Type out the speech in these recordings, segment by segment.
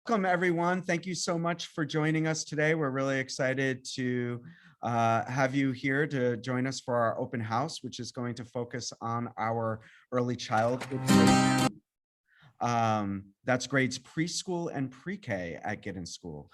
Welcome, everyone. Thank you so much for joining us today. We're really excited to have you here to join us for our open house, which is going to focus on our early childhood program. That's grades preschool and pre-K at Giddens School.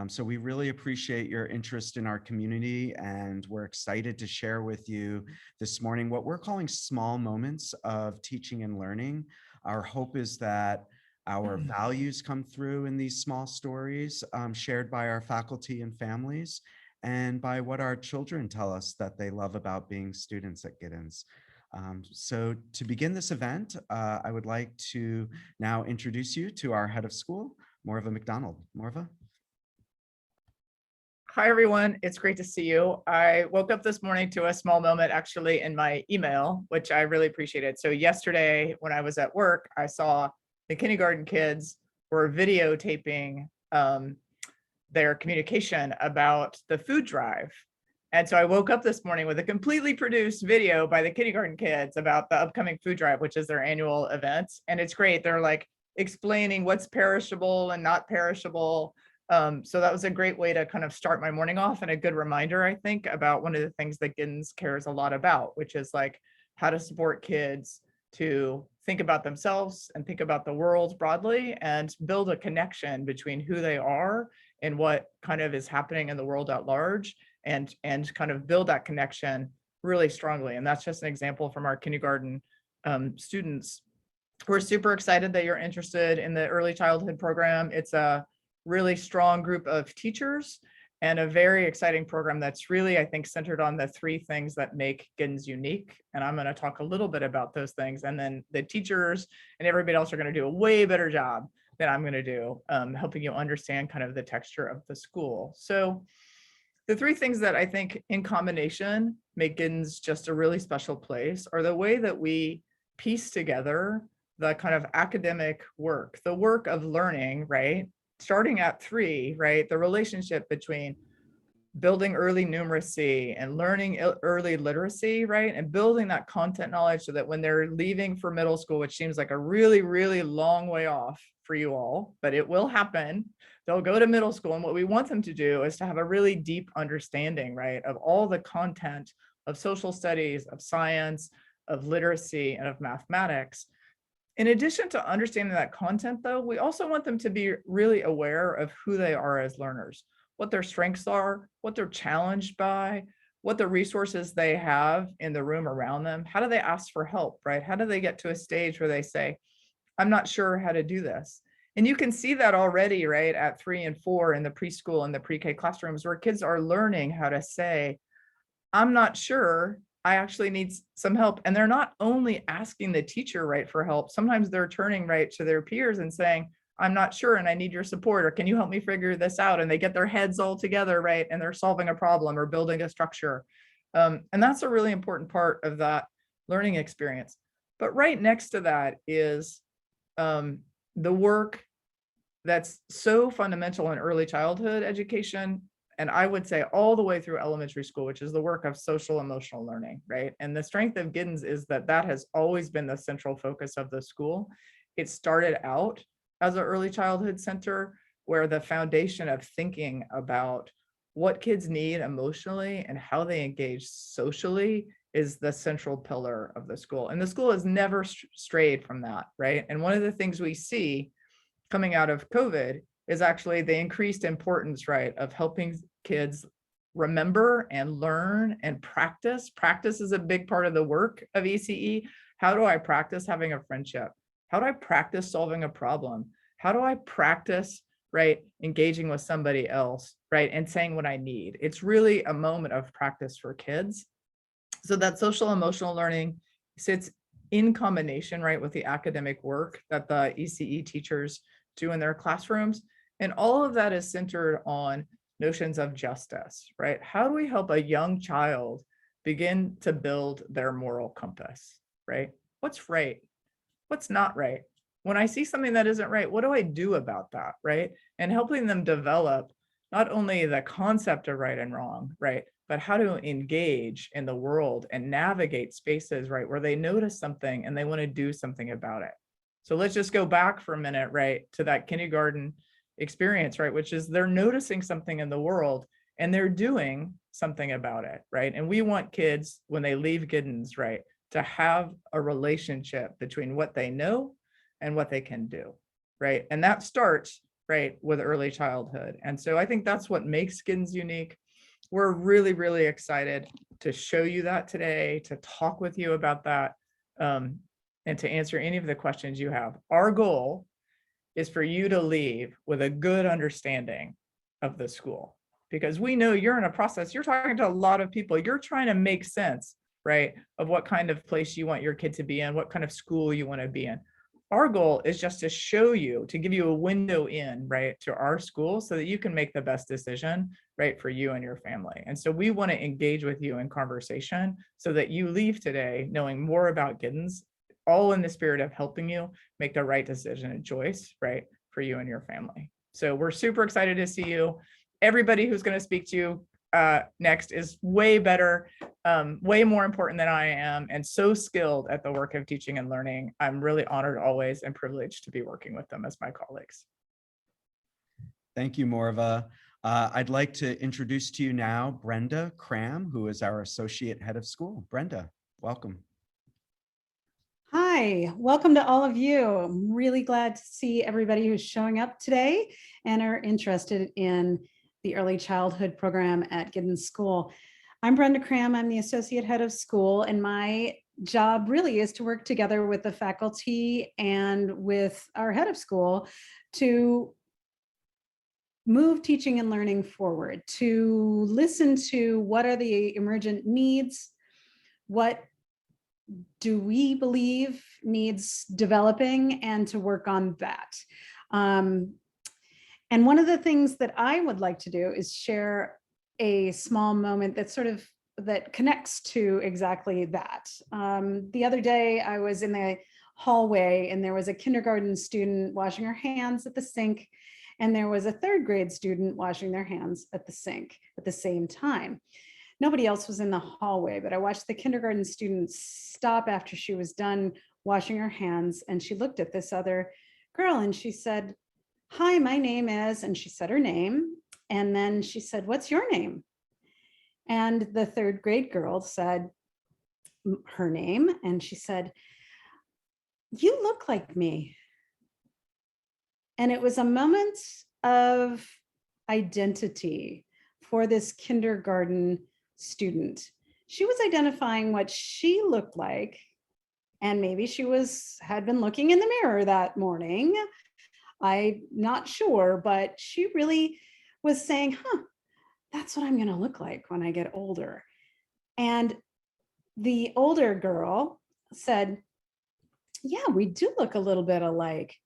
So we really appreciate your interest in our community, and we're excited to share with you this morning what we're calling small moments of teaching and learning. Our hope is that our values come through in these small stories shared by our faculty and families, and by what our children tell us that they love about being students at Giddens. So to begin this event, I would like to now introduce you to our head of school, Morva McDonald. Morva? Hi, everyone. It's great to see you. I woke up this morning to a small moment actually in my email, which I really appreciated. So yesterday when I was at work, I saw the kindergarten kids were videotaping their communication about the food drive. And so I woke up this morning with a completely produced video by the kindergarten kids about the upcoming food drive, which is their annual event. And it's great. They're like explaining what's perishable and not perishable. So that was a great way to kind of start my morning off, and a good reminder, I think, about one of the things that Giddens cares a lot about, which is like how to support kids to think about themselves and think about the world broadly and build a connection between who they are and what kind of is happening in the world at large, and kind of build that connection really strongly. And that's just an example from our kindergarten students. We're super excited that you're interested in the early childhood program. It's a really strong group of teachers and a very exciting program that's really, I think, centered on the three things that make Giddens unique. And I'm going to talk a little bit about those things. And then the teachers and everybody else are going to do a way better job than I'm going to do, helping you understand kind of the texture of the school. So the three things that I think in combination make Giddens just a really special place are the way that we piece together the kind of academic work, the work of learning, right? Starting at 3, right? The relationship between building early numeracy and learning early literacy, right? And building that content knowledge so that when they're leaving for middle school, which seems like a really, really long way off for you all, but it will happen. They'll go to middle school. And what we want them to do is to have a really deep understanding, right? Of all the content of social studies, of science, of literacy, and of mathematics. In addition to understanding that content, though, we also want them to be really aware of who they are as learners, what their strengths are, what they're challenged by, what the resources they have in the room around them. How do they ask for help, right? How do they get to a stage where they say, I'm not sure how to do this? And you can see that already, right, at 3 and 4 in the preschool and the pre-K classrooms, where kids are learning how to say, I'm not sure, I actually need some help. And they're not only asking the teacher, right, for help. Sometimes they're turning right to their peers and saying, I'm not sure and I need your support, or can you help me figure this out? And they get their heads all together, right? And they're solving a problem or building a structure. And that's a really important part of that learning experience. But right next to that is the work that's so fundamental in early childhood education, and I would say all the way through elementary school, which is the work of social emotional learning, right? And the strength of Giddens is that that has always been the central focus of the school. It started out as an early childhood center where the foundation of thinking about what kids need emotionally and how they engage socially is the central pillar of the school. And the school has never strayed from that, right? And one of the things we see coming out of COVID is actually the increased importance, right, of helping kids remember and learn and practice. Practice is a big part of the work of ECE. How do I practice having a friendship? How do I practice solving a problem? How do I practice, right, engaging with somebody else, right, and saying what I need? It's really a moment of practice for kids. So that social emotional learning sits in combination, right, with the academic work that the ECE teachers do in their classrooms. And all of that is centered on notions of justice, right? How do we help a young child begin to build their moral compass, right? What's right? What's not right? When I see something that isn't right, what do I do about that, right? And helping them develop not only the concept of right and wrong, right, but how to engage in the world and navigate spaces, right, where they notice something and they want to do something about it. So let's just go back for a minute, right, to that kindergarten experience, right? Which is they're noticing something in the world and they're doing something about it, right? And we want kids, when they leave Giddens, right, to have a relationship between what they know and what they can do, right? And that starts, right, with early childhood. And so I think that's what makes Giddens unique. We're really, really excited to show you that today, to talk with you about that, and to answer any of the questions you have. Our goal is for you to leave with a good understanding of the school, because we know you're in a process. You're talking to a lot of people. You're trying to make sense, right, of what kind of place you want your kid to be in, what kind of school you want to be in. Our goal is just to show you, to give you a window in, right, to our school so that you can make the best decision, right, for you and your family. And so we want to engage with you in conversation so that you leave today knowing more about Giddens, all in the spirit of helping you make the right decision and choice, right, for you and your family. So we're super excited to see you. Everybody who's going to speak to you next is way better, way more important than I am, and so skilled at the work of teaching and learning. I'm really honored always and privileged to be working with them as my colleagues. Thank you, Morva. I'd like to introduce to you now Brenda Cram, who is our Associate Head of School. Brenda, welcome. Hi, welcome to all of you. I'm really glad to see everybody who's showing up today and are interested in the early childhood program at Giddens School. I'm Brenda Cram. I'm the Associate Head of School, and my job really is to work together with the faculty and with our head of school to move teaching and learning forward, to listen to what are the emergent needs, what do we believe needs developing, and to work on that. And one of the things that I would like to do is share a small moment that connects to exactly that. The other day I was in the hallway and there was a kindergarten student washing her hands at the sink, and there was a third grade student washing their hands at the sink at the same time. Nobody else was in the hallway, but I watched the kindergarten student stop after she was done washing her hands, and she looked at this other girl and she said, "Hi, my name is," and she said her name, and then she said, "What's your name?" And the third grade girl said her name, and she said, "You look like me." And it was a moment of identity for this kindergarten student. She was identifying what she looked like, and maybe she had been looking in the mirror that morning. I'm not sure, but she really was saying, that's what I'm going to look like when I get older. And the older girl said, "Yeah, we do look a little bit alike."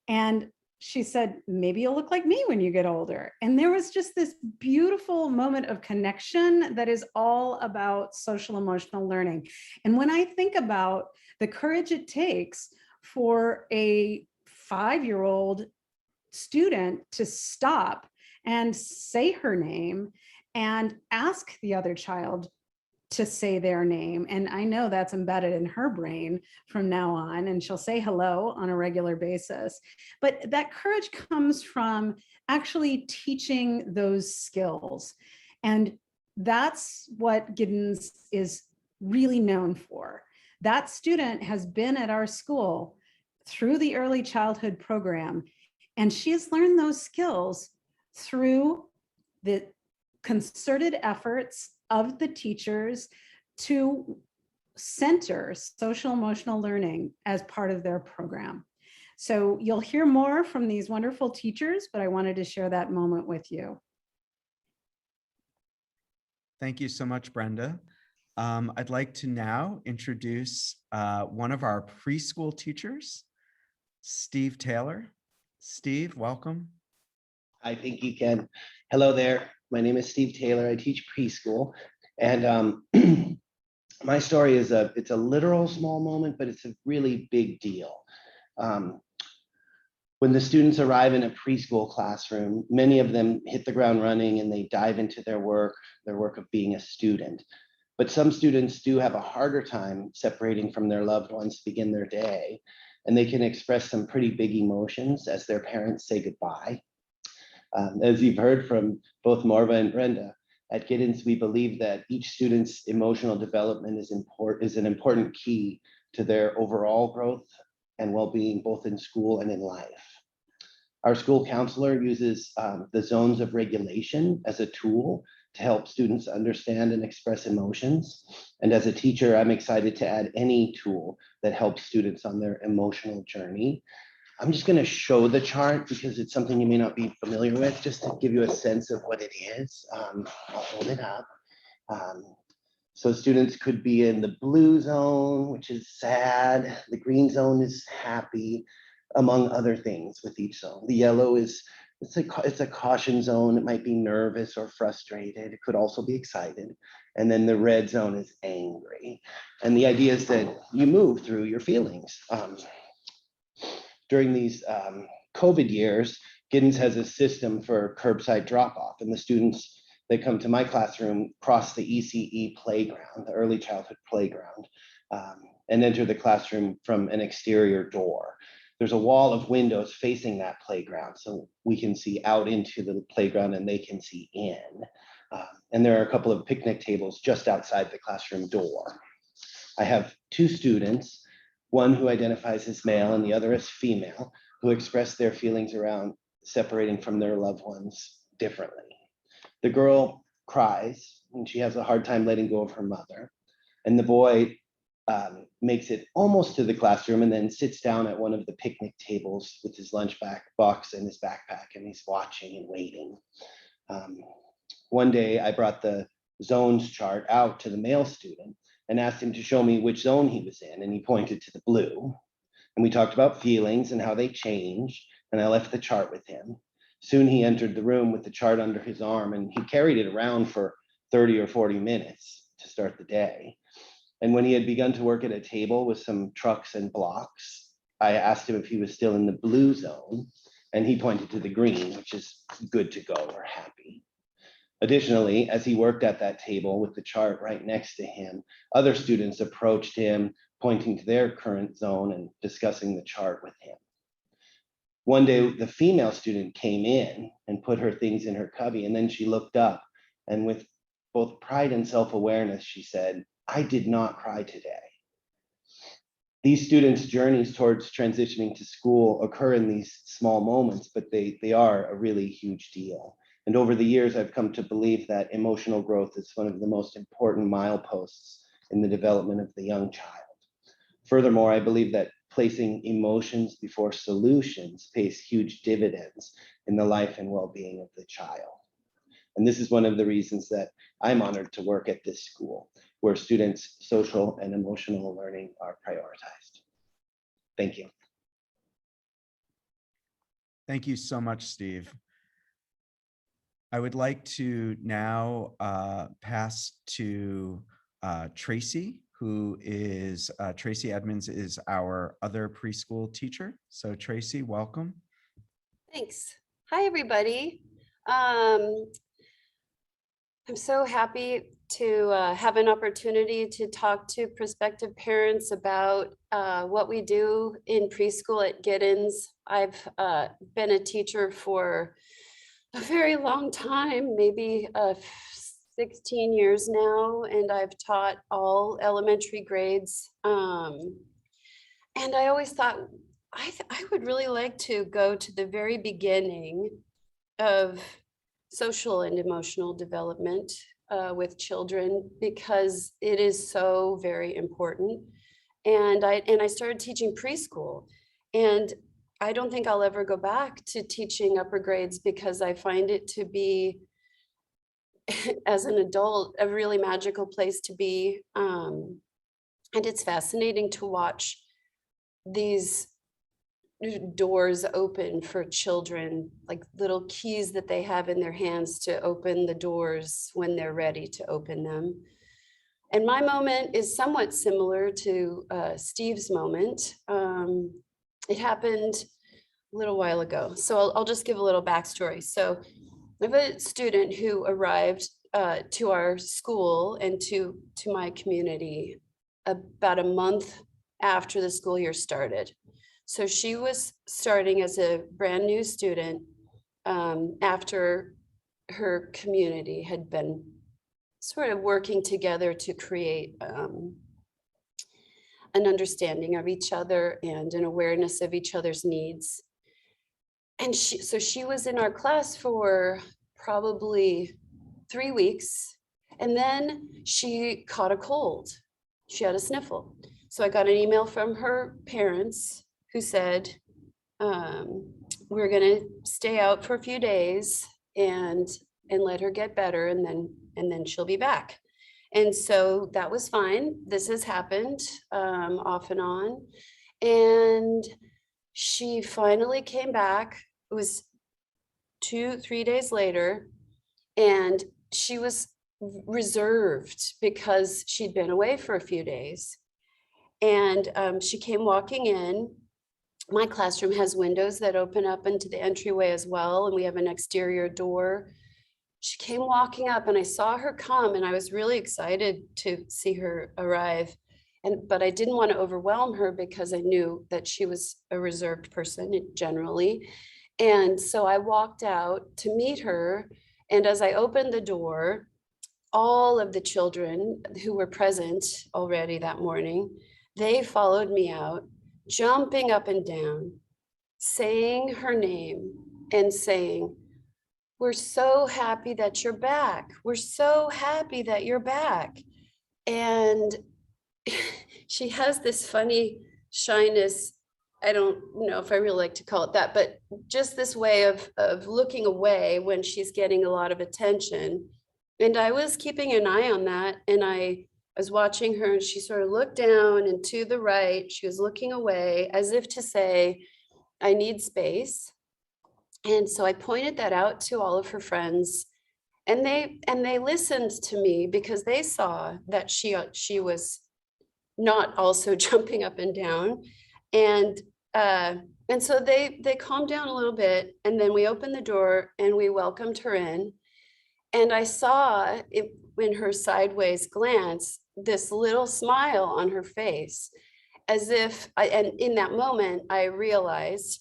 And she said, "Maybe you'll look like me when you get older." And there was just this beautiful moment of connection that is all about social emotional learning. And when I think about the courage it takes for a 5-year-old student to stop and say her name and ask the other child to say their name, and I know that's embedded in her brain from now on, and she'll say hello on a regular basis. But that courage comes from actually teaching those skills. And that's what Giddens is really known for. That student has been at our school through the early childhood program, and she has learned those skills through the concerted efforts of the teachers to center social emotional learning as part of their program. So you'll hear more from these wonderful teachers, but I wanted to share that moment with you. Thank you so much, Brenda. I'd like to now introduce one of our preschool teachers, Steve Taylor. Steve, welcome. I think you can. Hello there. My name is Steve Taylor. I teach preschool, and my story is it's a literal small moment, but it's a really big deal. When the students arrive in a preschool classroom, many of them hit the ground running and they dive into their work of being a student. But some students do have a harder time separating from their loved ones to begin their day, and they can express some pretty big emotions as their parents say goodbye. As you've heard from both Marva and Brenda, at Giddens, we believe that each student's emotional development is an important key to their overall growth and well-being, both in school and in life. Our school counselor uses the zones of regulation as a tool to help students understand and express emotions. And as a teacher, I'm excited to add any tool that helps students on their emotional journey. I'm just going to show the chart because it's something you may not be familiar with, just to give you a sense of what it is. I'll hold it up. So students could be in the blue zone, which is sad. The green zone is happy, among other things with each zone. The yellow is, it's a caution zone. It might be nervous or frustrated. It could also be excited. And then the red zone is angry. And the idea is that you move through your feelings. During these COVID years, Giddens has a system for curbside drop-off, and the students that come to my classroom cross the ECE playground, the early childhood playground, and enter the classroom from an exterior door. There's a wall of windows facing that playground, so we can see out into the playground and they can see in. And there are a couple of picnic tables just outside the classroom door. I have two students, one who identifies as male and the other as female, who express their feelings around separating from their loved ones differently. The girl cries and she has a hard time letting go of her mother. And the boy makes it almost to the classroom and then sits down at one of the picnic tables with his lunch box and his backpack, and he's watching and waiting. One day I brought the zones chart out to the male student and asked him to show me which zone he was in, and he pointed to the blue. And we talked about feelings and how they change, and I left the chart with him. Soon he entered the room with the chart under his arm, and he carried it around for 30 or 40 minutes to start the day. And when he had begun to work at a table with some trucks and blocks, I asked him if he was still in the blue zone, and he pointed to the green, which is good to go or happy. Additionally, as he worked at that table with the chart right next to him, other students approached him, pointing to their current zone and discussing the chart with him. One day, the female student came in and put her things in her cubby, and then she looked up, and with both pride and self-awareness, she said, "I did not cry today." These students' journeys towards transitioning to school occur in these small moments, but they are a really huge deal. And over the years, I've come to believe that emotional growth is one of the most important mileposts in the development of the young child. Furthermore, I believe that placing emotions before solutions pays huge dividends in the life and well-being of the child. And this is one of the reasons that I'm honored to work at this school, where students' social and emotional learning are prioritized. Thank you. Thank you so much, Steve. I would like to now pass to Tracy, who is, Tracy Edmonds is our other preschool teacher. So Tracy, welcome. Thanks. Hi, everybody. I'm so happy to have an opportunity to talk to prospective parents about what we do in preschool at Giddens. I've been a teacher for a very long time, maybe 16 years now, and I've taught all elementary grades. And I always thought, I would really like to go to the very beginning of social and emotional development with children, because it is so very important. And I started teaching preschool, and I don't think I'll ever go back to teaching upper grades, because I find it to be, as an adult, a really magical place to be. And it's fascinating to watch these doors open for children, like little keys that they have in their hands to open the doors when they're ready to open them. And my moment is somewhat similar to Steve's moment. It happened a little while ago. So I'll just give a little backstory. So I have a student who arrived to our school and to my community about a month after the school year started. So she was starting as a brand new student after her community had been sort of working together to create an understanding of each other and an awareness of each other's needs. And so she was in our class for probably 3 weeks, and then she caught a cold. She had a sniffle. So I got an email from her parents who said, we're gonna stay out for a few days and let her get better, and then she'll be back. And so that was fine. This has happened off and on. And she finally came back. It was 2-3 days later, and she was reserved because she'd been away for a few days. And she came walking in. My classroom has windows that open up into the entryway as well, and we have an exterior door. She came walking up, and I saw her come, and I was really excited to see her arrive. But I didn't want to overwhelm her because I knew that she was a reserved person generally. And so I walked out to meet her. And as I opened the door, all of the children who were present already that morning, they followed me out, jumping up and down, saying her name and saying, "We're so happy that you're back. We're so happy that you're back." And she has this funny shyness. I don't know if I really like to call it that, but just this way of looking away when she's getting a lot of attention. And I was keeping an eye on that, and I was watching her, and she sort of looked down and to the right. She was looking away as if to say, "I need space." And so I pointed that out to all of her friends, and they listened to me because they saw that she was not also jumping up and down. And so they calmed down a little bit, and then we opened the door and we welcomed her in. And I saw it in her sideways glance, this little smile on her face, as if, and in that moment, I realized,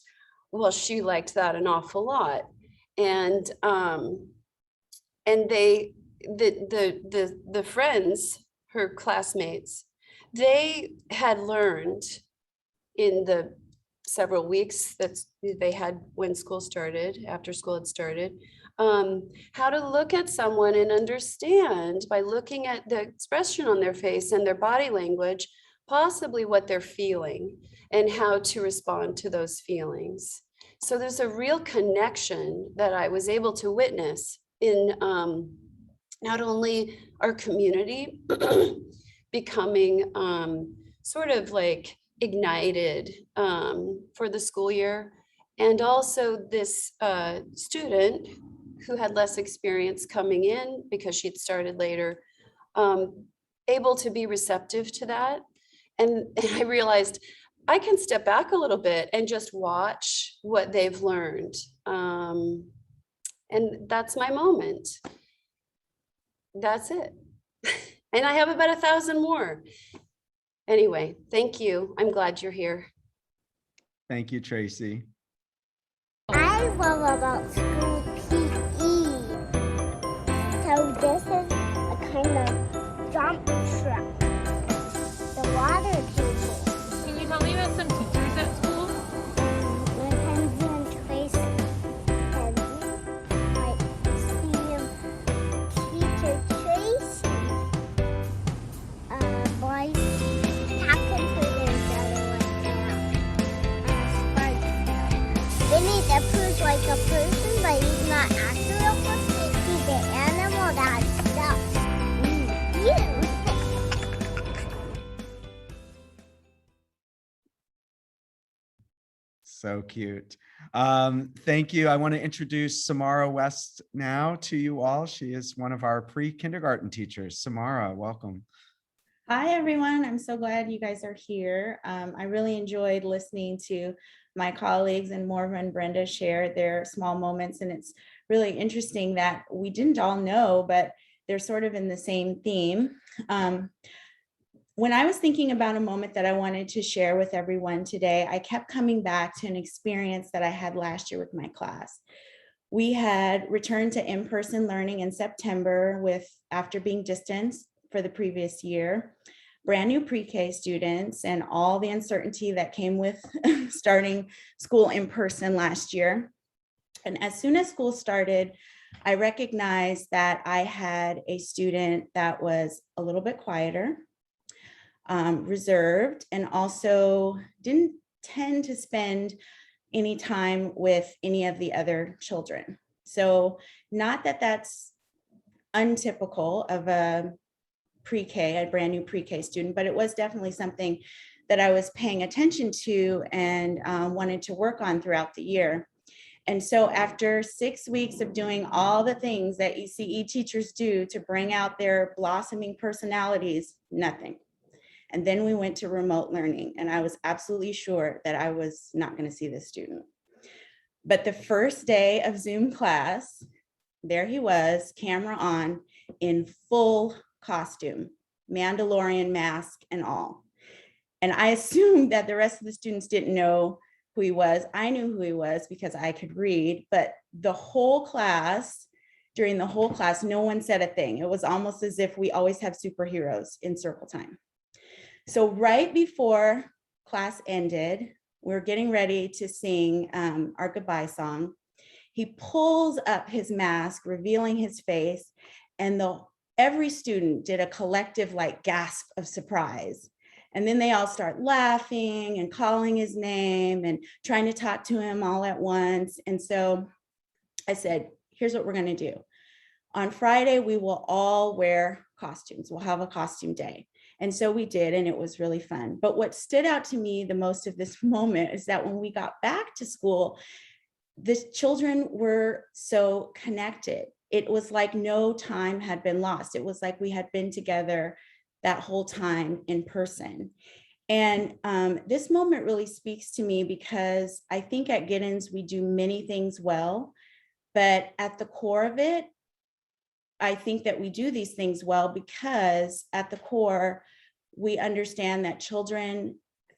well, she liked that an awful lot. And the friends, her classmates, they had learned in the several weeks that they had when school started, after school had started, how to look at someone and understand by looking at the expression on their face and their body language, possibly what they're feeling and how to respond to those feelings. So there's a real connection that I was able to witness in not only our community becoming sort of like ignited for the school year, and also this student who had less experience coming in because she'd started later, able to be receptive to that. And I realized I can step back a little bit and just watch what they've learned. And that's my moment. That's it. And I have about 1,000 more. Anyway, thank you. I'm glad you're here. Thank you, Tracy. I love about school PE. So this is a kind of jump truck. The water table. Can you tell me about some teachers at school? Mackenzie and Tracy. And like teacher Tracy. Bryce Dixon for the other one now. Winnie the Pooh's like a person, but he's not actually a person. He's an animal that stuff. You. So cute. Thank you. I want to introduce Sara West now to you all. She is one of our pre-kindergarten teachers. Sara, welcome. Hi, everyone. I'm so glad you guys are here. I really enjoyed listening to my colleagues and Morva and Brenda share their small moments. And it's really interesting that we didn't all know, but they're sort of in the same theme. When I was thinking about a moment that I wanted to share with everyone today, I kept coming back to an experience that I had last year with my class. We had returned to in-person learning in September after being distanced for the previous year. Brand new pre-K students and all the uncertainty that came with starting school in person last year. And as soon as school started, I recognized that I had a student that was a little bit quieter, reserved, and also didn't tend to spend any time with any of the other children. So not that that's untypical of a pre-K, a brand new pre-K student, but it was definitely something that I was paying attention to and wanted to work on throughout the year. And so after 6 weeks of doing all the things that ECE teachers do to bring out their blossoming personalities, nothing. And then we went to remote learning, and I was absolutely sure that I was not going to see this student. But the first day of Zoom class, there he was, camera on, in full costume, Mandalorian mask and all. And I assumed that the rest of the students didn't know who he was. I knew who he was because I could read, but the whole class, during the whole class, no one said a thing. It was almost as if we always have superheroes in circle time. So right before class ended, we were getting ready to sing our goodbye song. He pulls up his mask, revealing his face, and every student did a collective gasp of surprise. And then they all start laughing and calling his name and trying to talk to him all at once. And so I said, here's what we're going to do. On Friday, we will all wear costumes. We'll have a costume day. And so we did, and it was really fun. But what stood out to me the most of this moment is that when we got back to school, the children were so connected. It was like no time had been lost. It was like we had been together that whole time in person. And this moment really speaks to me because I think at Giddens, we do many things well, but at the core of it, I think that we do these things well because at the core, we understand that children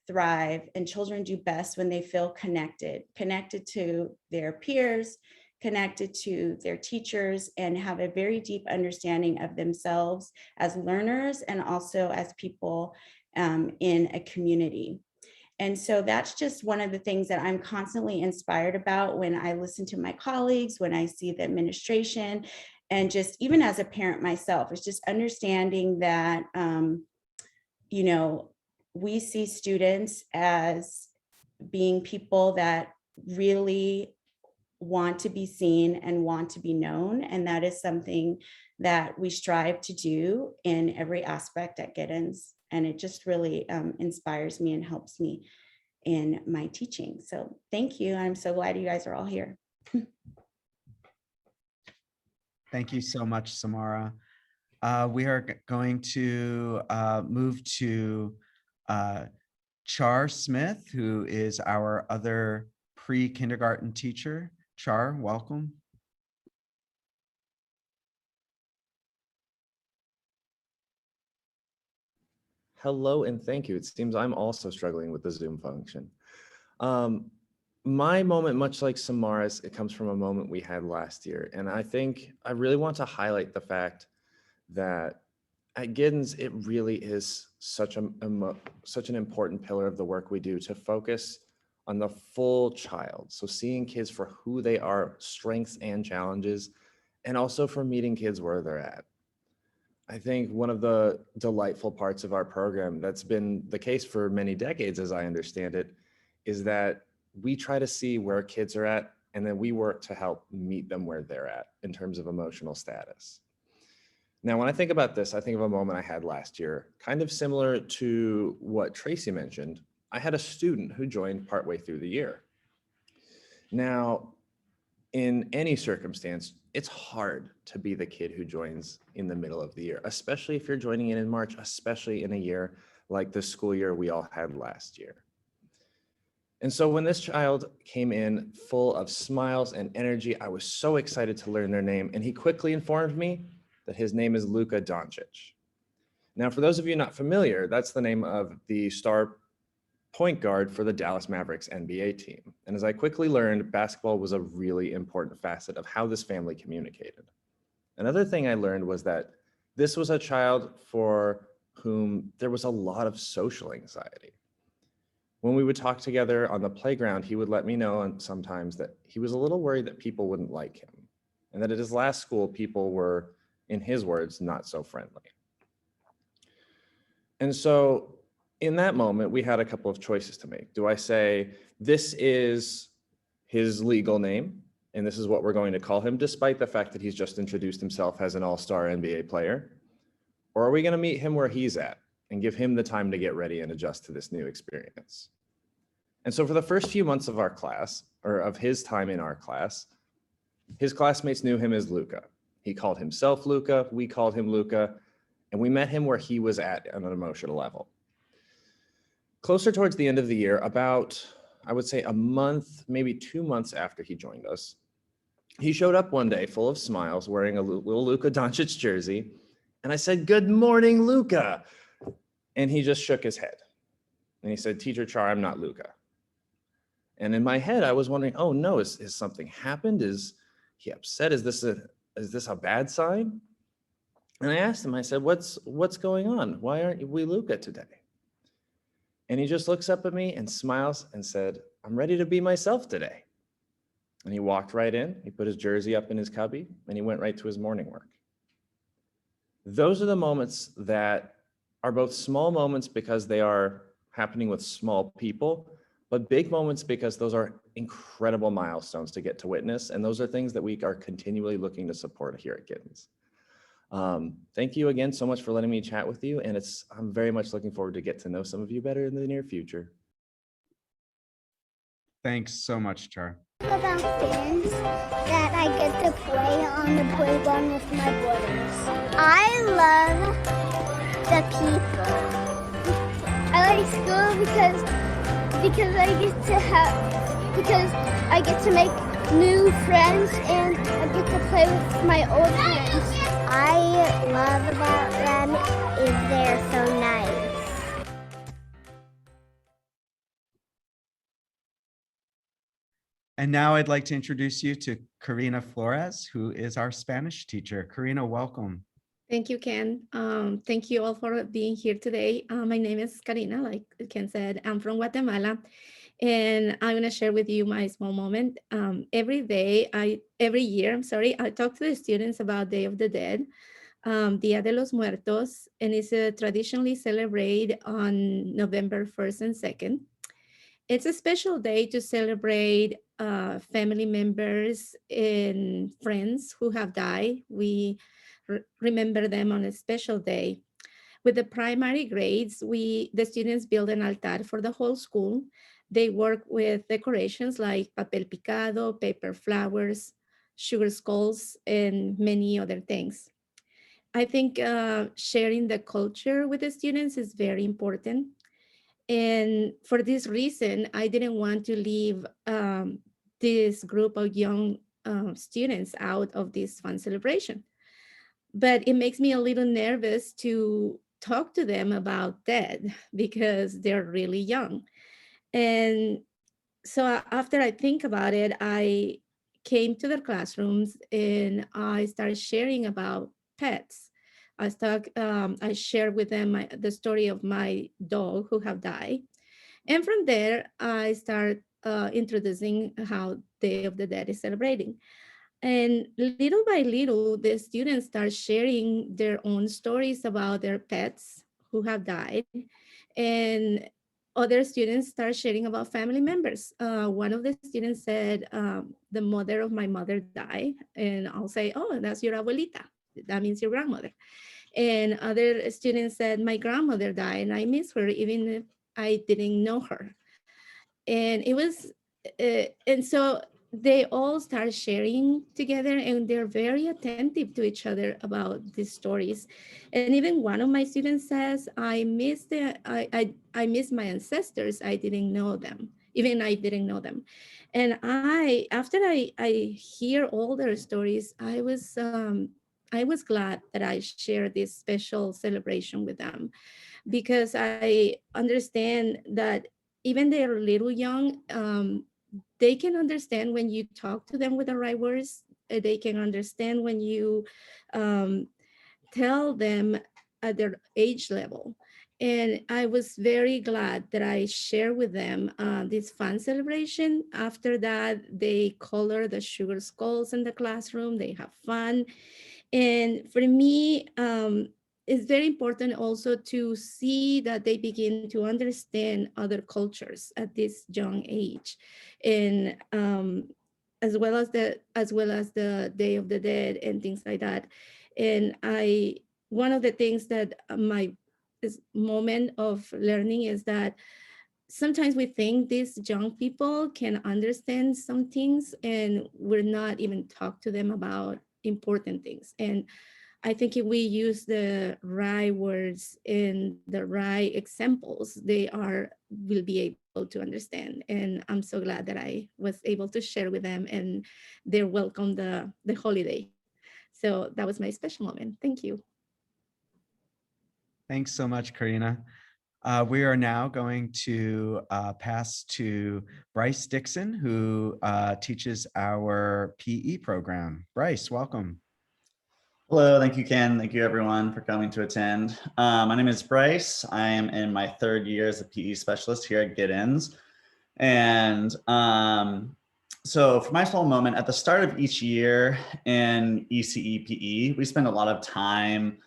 thrive and children do best when they feel connected to their peers, connected to their teachers, and have a very deep understanding of themselves as learners and also as people in a community. And so that's just one of the things that I'm constantly inspired about when I listen to my colleagues, when I see the administration, and just even as a parent myself, it's just understanding that, we see students as being people that really want to be seen and want to be known. And that is something that we strive to do in every aspect at Giddens. And it just really inspires me and helps me in my teaching. So thank you. I'm so glad you guys are all here. Thank you so much, Samara. We are going to move to Char Smith, who is our other pre-kindergarten teacher. Char, welcome. Hello and thank you. It seems I'm also struggling with the Zoom function. My moment, much like Samara's, it comes from a moment we had last year. And I think I really want to highlight the fact that at Giddens, it really is such an important pillar of the work we do to focus on the full child. So seeing kids for who they are, strengths and challenges, and also for meeting kids where they're at. I think one of the delightful parts of our program that's been the case for many decades, as I understand it, is that we try to see where kids are at, and then we work to help meet them where they're at in terms of emotional status. Now, when I think about this, I think of a moment I had last year, kind of similar to what Tracy mentioned. I had a student who joined partway through the year. Now, in any circumstance, it's hard to be the kid who joins in the middle of the year, especially if you're joining in March, especially in a year like the school year we all had last year. And so when this child came in full of smiles and energy, I was so excited to learn their name, and he quickly informed me that his name is Luka Doncic. Now, for those of you not familiar, that's the name of the star point guard for the Dallas Mavericks NBA team. And as I quickly learned, basketball was a really important facet of how this family communicated. Another thing I learned was that this was a child for whom there was a lot of social anxiety. When we would talk together on the playground, he would let me know sometimes that he was a little worried that people wouldn't like him, and that at his last school, people were, in his words, not so friendly. And so in that moment, we had a couple of choices to make. Do I say, this is his legal name, and this is what we're going to call him, despite the fact that he's just introduced himself as an all-star NBA player? Or are we going to meet him where he's at and give him the time to get ready and adjust to this new experience? And so for the first few months of our class, or of his time in our class, his classmates knew him as Luca. He called himself Luca, we called him Luca, and we met him where he was at on an emotional level. Closer towards the end of the year, about, I would say, a month, maybe 2 months after he joined us, he showed up one day full of smiles, wearing a little Luka Doncic jersey. And I said, "Good morning, Luka." And he just shook his head. And he said, "Teacher Char, I'm not Luka." And in my head, I was wondering, oh no, is something happened? Is he upset? Is this a bad sign? And I asked him, I said, what's going on? Why aren't we Luka today? And he just looks up at me and smiles and said, "I'm ready to be myself today." And he walked right in, he put his jersey up in his cubby, and he went right to his morning work. Those are the moments that are both small moments because they are happening with small people, but big moments because those are incredible milestones to get to witness. And those are things that we are continually looking to support here at Giddens. Thank you again so much for letting me chat with you. And I'm very much looking forward to get to know some of you better in the near future. Thanks so much, Char. About things that I get to play on the playground with my brothers. I love the people. I like school because I get to make new friends and I get to play with my old friends. I love about them is they're so nice. And now I'd like to introduce you to Karina Flores, who is our Spanish teacher. Karina, welcome. Thank you, Ken. Thank you all for being here today. My name is Karina, like Ken said. I'm from Guatemala, and I'm gonna share with you my small moment. Every year, I talk to the students about Day of the Dead, Dia de los Muertos, and it's traditionally celebrated on November 1st and 2nd. It's a special day to celebrate family members and friends who have died. We remember them on a special day. With the primary grades, the students build an altar for the whole school. They work with decorations like papel picado, paper flowers, sugar skulls, and many other things. I think sharing the culture with the students is very important. And for this reason, I didn't want to leave this group of young students out of this fun celebration. But it makes me a little nervous to talk to them about death because they're really young. And so after I think about it, I came to their classrooms and I started sharing about pets. I shared with them the story of my dog who have died. And from there, I start introducing how Day of the Dead is celebrating. And little by little, the students start sharing their own stories about their pets who have died. And other students start sharing about family members. One of the students said, the mother of my mother died. And I'll say, "Oh, that's your abuelita. That means your grandmother." And other students said, "My grandmother died and I miss her even if I didn't know her." And it was, and so they all start sharing together and they're very attentive to each other about these stories. And even one of my students says, I miss my ancestors. I didn't know them. Even I didn't know them. And after I hear all their stories, I was glad that I shared this special celebration with them because I understand that even they're little young, they can understand when you talk to them with the right words. They can understand when you tell them at their age level. And I was very glad that I shared with them this fun celebration. After that, they color the sugar skulls in the classroom, they have fun. And for me, it's very important also to see that they begin to understand other cultures at this young age. And as well as the Day of the Dead and things like that. And one of the things that my this moment of learning is that sometimes we think these young people can understand some things and we're not even talk to them about important things. And I think if we use the right words and the right examples, will be able to understand. And I'm so glad that I was able to share with them and they welcome the holiday. So that was my special moment. Thank you. Thanks so much, Karina. We are now going to pass to Bryce Dixon, who teaches our PE program. Bryce, welcome. Hello, thank you, Ken. Thank you, everyone, for coming to attend. My name is Bryce. I am in my 3rd year as a PE specialist here at Giddens. And so for my small moment, at the start of each year in ECE PE, we spend a lot of time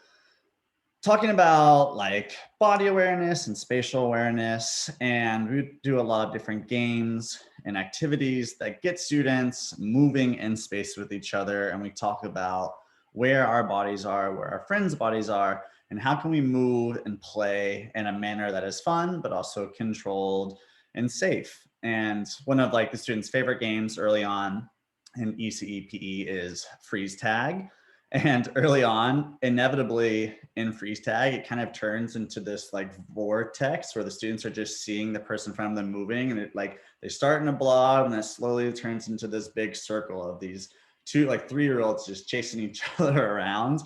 talking about like body awareness and spatial awareness. And we do a lot of different games and activities that get students moving in space with each other. And we talk about where our bodies are, where our friends' bodies are, and how can we move and play in a manner that is fun, but also controlled and safe. And one of like the students' favorite games early on in ECE PE is freeze tag. And early on, inevitably in freeze tag, it kind of turns into this like vortex where the students are just seeing the person in front of them moving, and it like they start in a blob and then slowly turns into this big circle of these 3-year-olds just chasing each other around.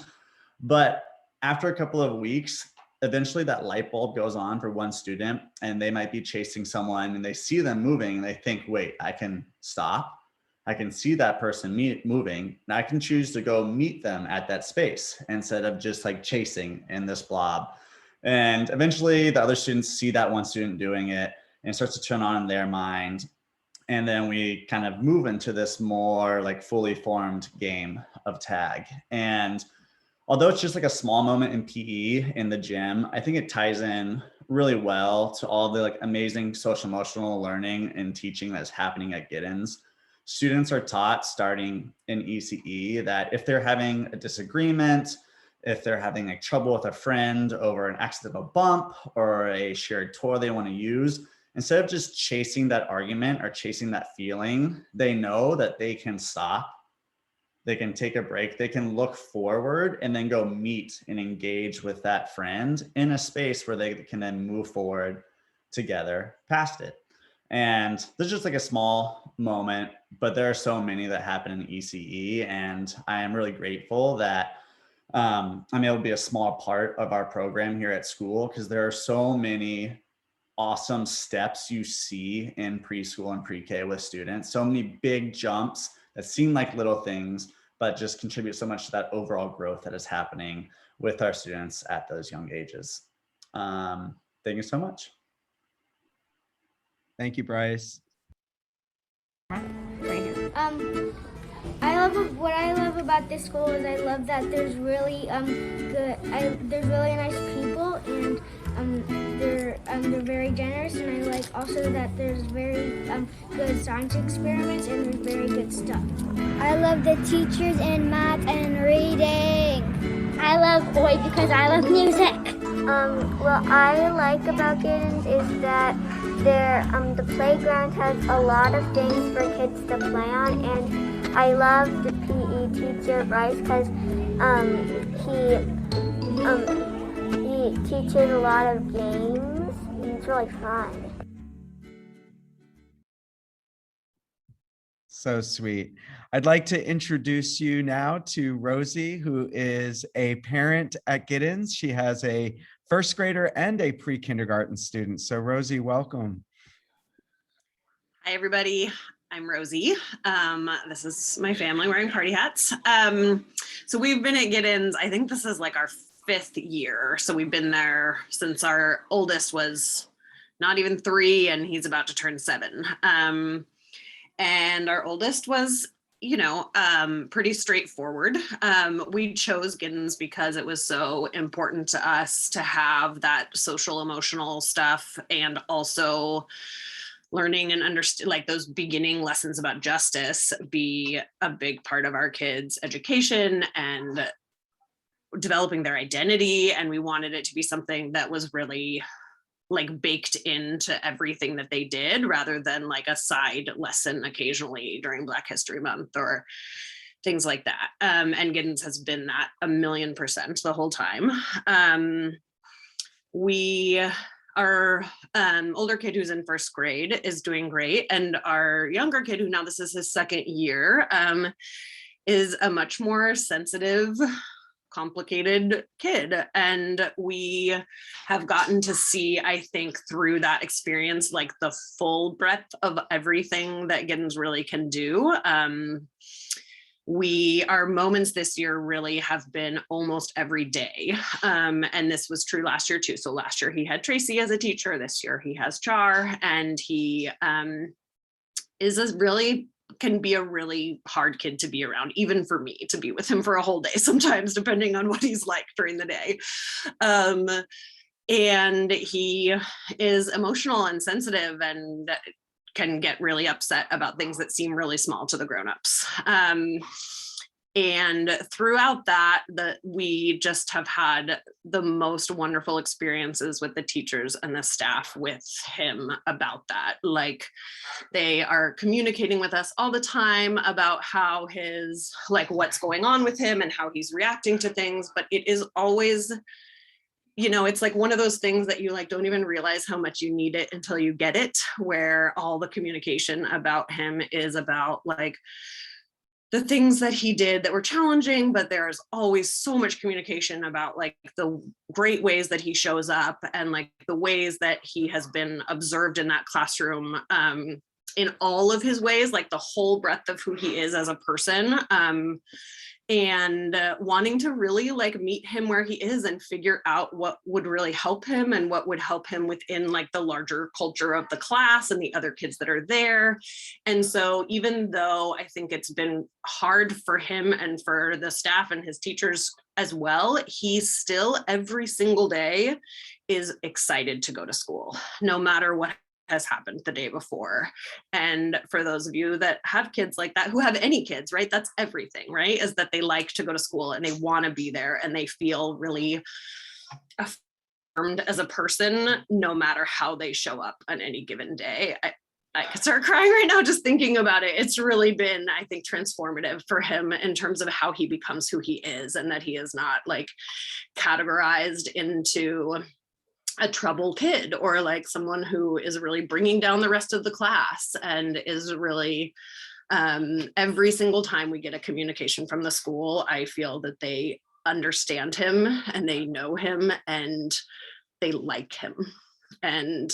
But after a couple of weeks, eventually that light bulb goes on for one student and they might be chasing someone and they see them moving and they think, wait, I can stop. I can see that person moving and I can choose to go meet them at that space instead of just like chasing in this blob. And eventually the other students see that one student doing it and it starts to turn on in their mind. And then we kind of move into this more like fully formed game of tag. And although it's just like a small moment in PE in the gym, I think it ties in really well to all the like amazing social emotional learning and teaching that's happening at Giddens. Students are taught starting in ECE that if they're having a disagreement, if they're having like trouble with a friend over an accidental bump or a shared toy they want to use, instead of just chasing that argument or chasing that feeling, they know that they can stop, they can take a break, they can look forward and then go meet and engage with that friend in a space where they can then move forward together past it. And this is just like a small moment, but there are so many that happen in ECE. And I am really grateful that I'm able to be a small part of our program here at school because there are so many awesome steps you see in preschool and pre-K with students. So many big jumps that seem like little things, but just contribute so much to that overall growth that is happening with our students at those young ages. Thank you so much. Thank you, Bryce. What I love about this school is I love that there's really there's really nice people and they're very generous, and I like also that there's very good science experiments and there's very good stuff. I love the teachers in math and reading. I love OI because I love music. What I like about Giddens is that the playground has a lot of things for kids to play on, and I love the PE teacher Bryce because he teaches a lot of games and it's really fun. So sweet. I'd like to introduce you now to Rosie, who is a parent at Giddens. She has a first grader and a pre-kindergarten student. So Rosie, welcome. Hi, everybody. I'm Rosie. This is my family wearing party hats. So we've been at Giddens, I think this is like our 5th year. So we've been there since our oldest was not even 3 and he's about to turn 7. And our oldest was, pretty straightforward. We chose Giddens because it was so important to us to have that social emotional stuff and also learning and understand like those beginning lessons about justice be a big part of our kids' education and developing their identity. And we wanted it to be something that was really like baked into everything that they did rather than like a side lesson occasionally during Black History Month or things like that. And Giddens has been that 1,000,000% the whole time. Our older kid who's in 1st grade is doing great. And our younger kid, who now this is his 2nd year, is a much more sensitive, complicated kid. And we have gotten to see, I think, through that experience, like the full breadth of everything that Giddens really can do. Our moments this year really have been almost every day. And this was true last year too. So last year he had Tracy as a teacher. This year he has Char, and he can be a really hard kid to be around, even for me to be with him for a whole day sometimes, depending on what he's like during the day. And he is emotional and sensitive and can get really upset about things that seem really small to the grownups. And throughout that, we just have had the most wonderful experiences with the teachers and the staff with him about that. Like, they are communicating with us all the time about how what's going on with him and how he's reacting to things, but it is always, it's like one of those things that you like don't even realize how much you need it until you get it, where all the communication about him is about like the things that he did that were challenging, but there's always so much communication about like the great ways that he shows up and like the ways that he has been observed in that classroom, in all of his ways, like the whole breadth of who he is as a person. And wanting to really like meet him where he is and figure out what would really help him and what would help him within like the larger culture of the class and the other kids that are there. And so even though I think it's been hard for him and for the staff and his teachers as well, he still every single day is excited to go to school, no matter what has happened the day before. And for those of you that have kids like that, who have any kids, right? That's everything, right? Is that they like to go to school and they want to be there and they feel really affirmed as a person, no matter how they show up on any given day. I could start crying right now just thinking about it. It's really been, I think, transformative for him in terms of how he becomes who he is, and that he is not like categorized into a trouble kid or like someone who is really bringing down the rest of the class, and is really every single time we get a communication from the school, I feel that they understand him and they know him and they like him. And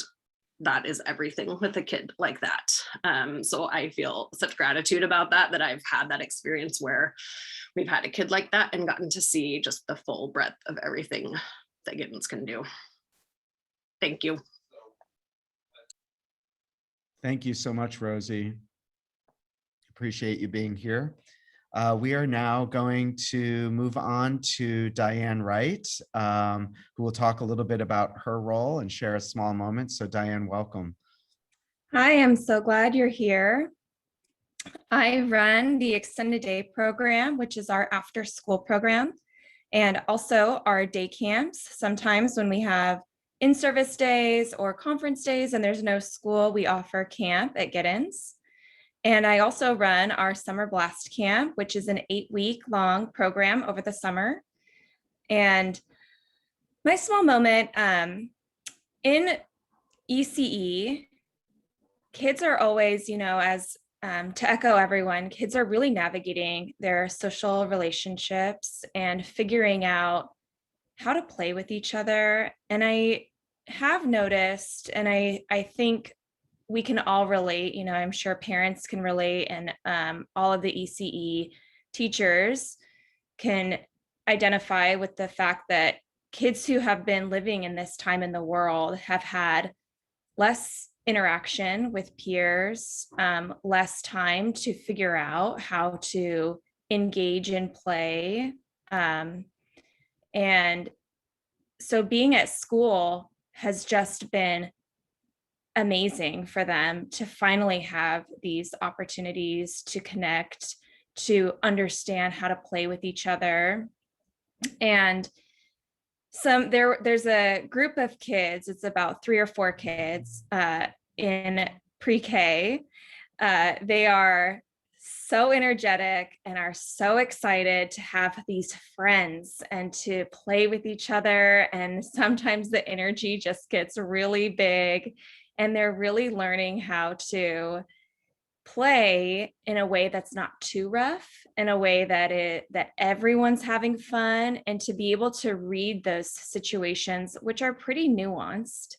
that is everything with a kid like that. So I feel such gratitude about that I've had that experience where we've had a kid like that and gotten to see just the full breadth of everything that Giddens can do. Thank you. Thank you so much, Rosie. Appreciate you being here. We are now going to move on to Diane Wright, who will talk a little bit about her role and share a small moment. So Diane, welcome. Hi, I'm so glad you're here. I run the Extended Day program, which is our after school program, and also our day camps. Sometimes when we have in-service days or conference days and there's no school, we offer camp at Giddens. And I also run our Summer Blast Camp, which is an 8-week long program over the summer. And my small moment, in ECE, kids are always, as to echo everyone, kids are really navigating their social relationships and figuring out how to play with each other. And I have noticed, and I think we can all relate, I'm sure parents can relate, and all of the ECE teachers can identify with the fact that kids who have been living in this time in the world have had less interaction with peers, less time to figure out how to engage in play. And so being at school has just been amazing for them to finally have these opportunities to connect, to understand how to play with each other. And there's a group of kids, it's about 3 or 4 kids in pre-K. They are so energetic and are so excited to have these friends and to play with each other. And sometimes the energy just gets really big, and they're really learning how to play in a way that's not too rough, in a way that everyone's having fun, and to be able to read those situations, which are pretty nuanced.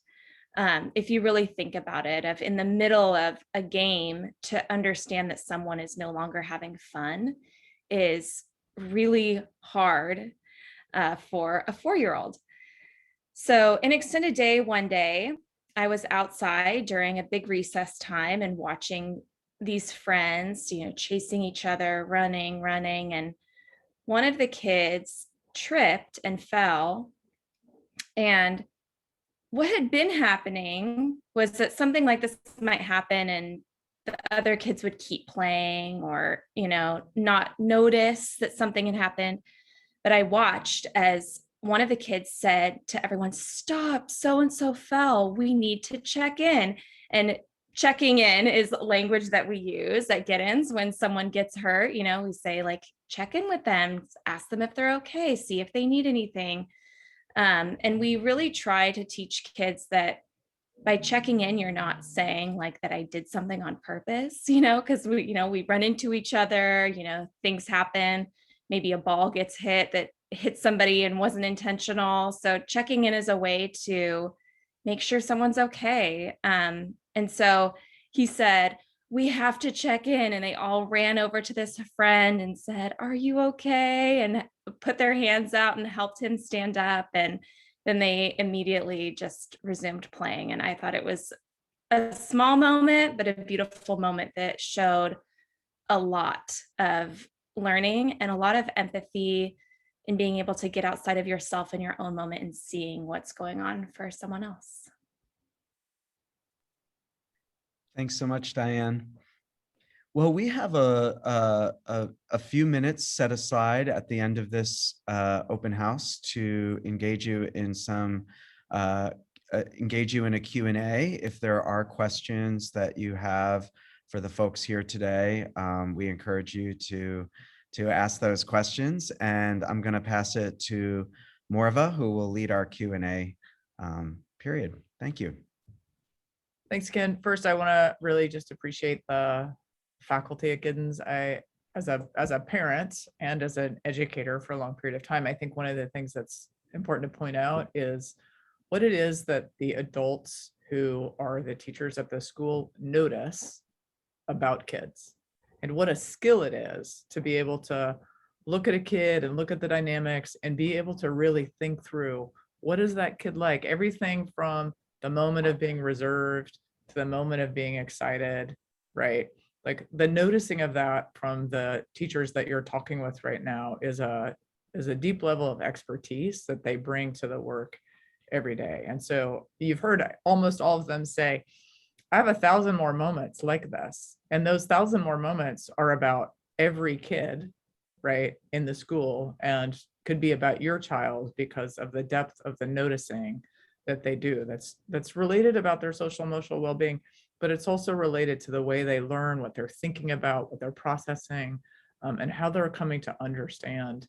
If you really think about it, of in the middle of a game, to understand that someone is no longer having fun is really hard for a 4-year-old. So an extended day, one day, I was outside during a big recess time and watching these friends, chasing each other, running, and one of the kids tripped and fell. And what had been happening was that something like this might happen and the other kids would keep playing, or, not notice that something had happened. But I watched as one of the kids said to everyone, "Stop, so-and-so fell. We need to check in." And checking in is language that we use at Giddens when someone gets hurt. We say, like, check in with them, ask them if they're okay, see if they need anything. And we really try to teach kids that by checking in, you're not saying like that I did something on purpose, because we run into each other, things happen. Maybe a ball gets hit that hit somebody and wasn't intentional. So checking in is a way to make sure someone's okay. And so he said, "We have to check in." And they all ran over to this friend and said, "Are you okay?" And put their hands out and helped him stand up. And then they immediately just resumed playing. And I thought it was a small moment, but a beautiful moment that showed a lot of learning and a lot of empathy in being able to get outside of yourself in your own moment and seeing what's going on for someone else. Thanks so much, Diane. Well, we have a few minutes set aside at the end of this open house to engage you in a Q&A. If there are questions that you have for the folks here today, we encourage you to ask those questions. And I'm going to pass it to Morva, who will lead our Q&A period. Thank you. Thanks, Ken. First, I want to really just appreciate the faculty at Giddens. As a parent and as an educator for a long period of time, I think one of the things that's important to point out is what it is that the adults who are the teachers at the school notice about kids, and what a skill it is to be able to look at a kid and look at the dynamics and be able to really think through, what is that kid like? Everything from the moment of being reserved to the moment of being excited, right? Like the noticing of that from the teachers that you're talking with right now is a deep level of expertise that they bring to the work every day. And so you've heard almost all of them say, "I have 1,000 more moments like this." And those 1,000 more moments are about every kid, right, in the school, and could be about your child because of the depth of the noticing that they do. That's related about their social emotional well-being, but it's also related to the way they learn, what they're thinking about, what they're processing, and how they're coming to understand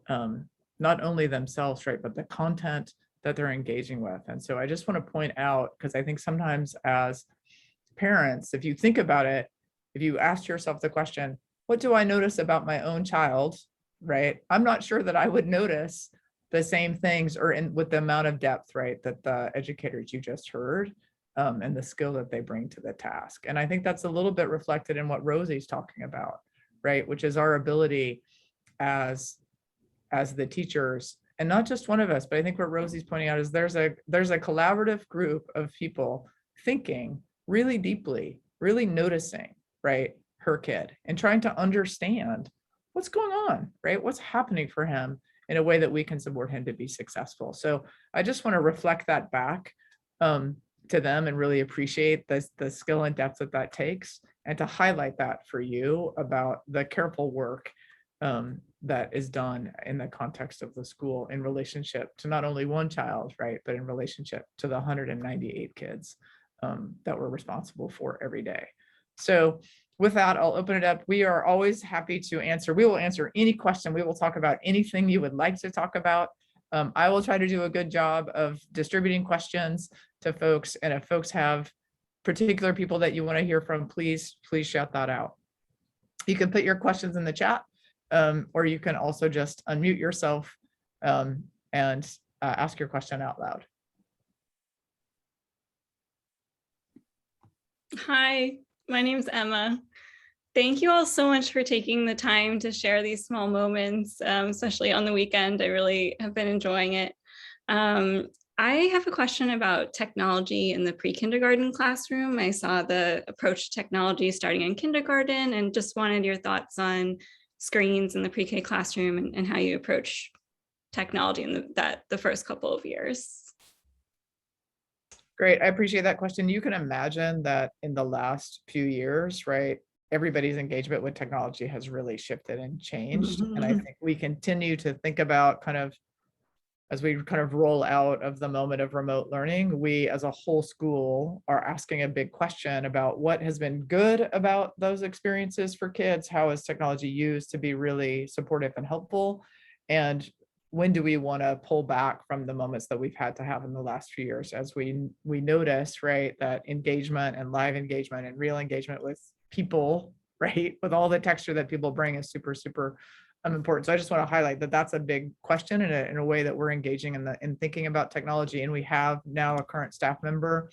not only themselves, right, but the content that they're engaging with. And so I just want to point out, because I think sometimes as parents, if you think about it, if you ask yourself the question, what do I notice about my own child, right? I'm not sure that I would notice the same things or with the amount of depth, right, that the educators you just heard and the skill that they bring to the task. And I think that's a little bit reflected in what Rosie's talking about, right? Which is our ability as the teachers, and not just one of us, but I think what Rosie's pointing out is there's a collaborative group of people thinking really deeply, really noticing, right, her kid and trying to understand what's going on, right? What's happening for him in a way that we can support him to be successful. So I just want to reflect that back to them and really appreciate the skill and depth that takes, and to highlight that for you about the careful work that is done in the context of the school in relationship to not only one child, right, but in relationship to the 198 kids that we're responsible for every day. So with that, I'll open it up. We are always happy to answer. We will answer any question. We will talk about anything you would like to talk about. I will try to do a good job of distributing questions to folks. And if folks have particular people that you want to hear from, please shout that out. You can put your questions in the chat, or you can also just unmute yourself and ask your question out loud. Hi, my name's Emma. Thank you all so much for taking the time to share these small moments, especially on the weekend. I really have been enjoying it. I have a question about technology in the pre-kindergarten classroom. I saw the approach to technology starting in kindergarten and just wanted your thoughts on screens in the pre-K classroom and how you approach technology in the first couple of years. Great, I appreciate that question. You can imagine that in the last few years, right, everybody's engagement with technology has really shifted and changed. And I think we continue to think about as we roll out of the moment of remote learning, we as a whole school are asking a big question about what has been good about those experiences for kids. How is technology used to be really supportive and helpful? And when do we want to pull back from the moments that we've had to have in the last few years, as we notice, right, that engagement and live engagement and real engagement with people, right, with all the texture that people bring is super, super important. So I just want to highlight that that's a big question in a way that we're engaging in thinking about technology. And we have now a current staff member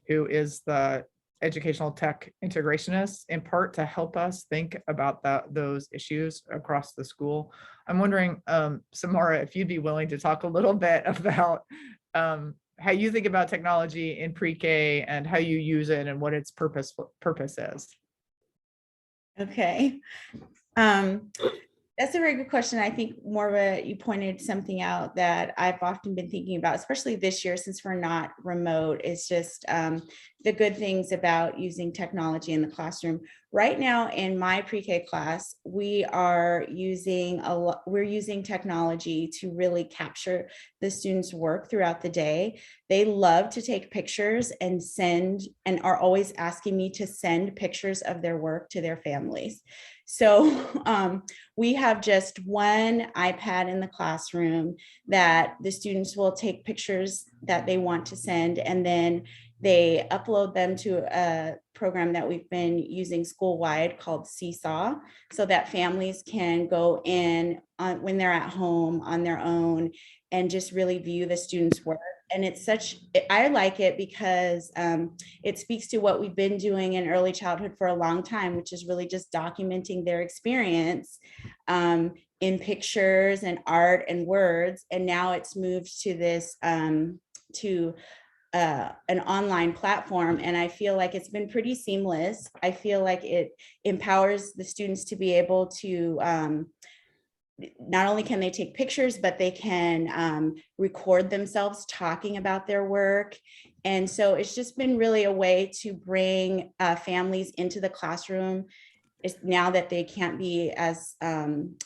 who is the educational tech integrationist, in part to help us think about those issues across the school. I'm wondering, Samara, if you'd be willing to talk a little bit about how you think about technology in pre-K and how you use it and what its purpose is. Okay. That's a very good question. I think, Morva, you pointed something out that I've often been thinking about, especially this year, since we're not remote, is just the good things about using technology in the classroom. Right now in my pre-K class, we're using technology to really capture the students' work throughout the day. They love to take pictures and are always asking me to send pictures of their work to their families. So we have just one iPad in the classroom that the students will take pictures that they want to send, and then they upload them to a program that we've been using school-wide called Seesaw, so that families can go in when they're at home on their own and just really view the students' work. And I like it because it speaks to what we've been doing in early childhood for a long time, which is really just documenting their experience in pictures and art and words. And now it's moved to this, an online platform. And I feel like it's been pretty seamless. I feel like it empowers the students to be able to, not only can they take pictures, but they can record themselves talking about their work. And so it's just been really a way to bring families into the classroom now that they can't be as